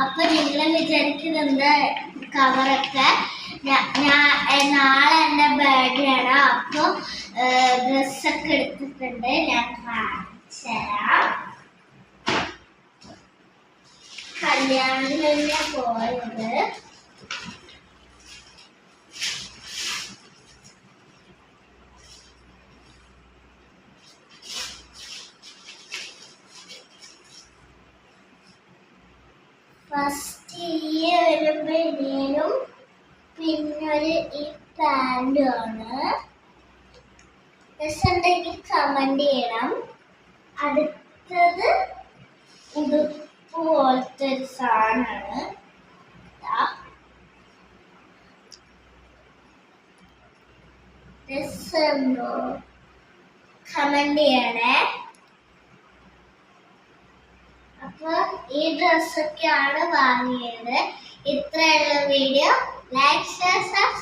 അപ്പൊ നിങ്ങൾ വിചാരിക്കുന്നത് കവറൊക്കെ നാളെ എൻ്റെ ബർത്ത്ഡേ ആണ്. അപ്പൊ ഡ്രസ്സൊക്കെ എടുത്തിട്ടുണ്ട്, ഞാൻ കാണിച്ചുതരാം. കല്യാണത്തിന് പോയത് ഫസ്റ്റ് ഈ ഒരു ബനിയനും പിന്നൊരു ഈ പാൻറ്റും ആണ്. രസമുണ്ടെങ്കിൽ കമന്റ് ചെയ്യണം. അടുത്തത് ഉടുപ്പ് പോലത്തെ ഒരു സാധനമാണ്. രസമുണ്ടോ കമന്റ് ചെയ്യണേ. അപ്പൊ ഈ ഡ്രസ്സൊക്കെയാണ് വാങ്ങിയത്. ഇത്രയുള്ള വീഡിയോ. Like, share, subscribe.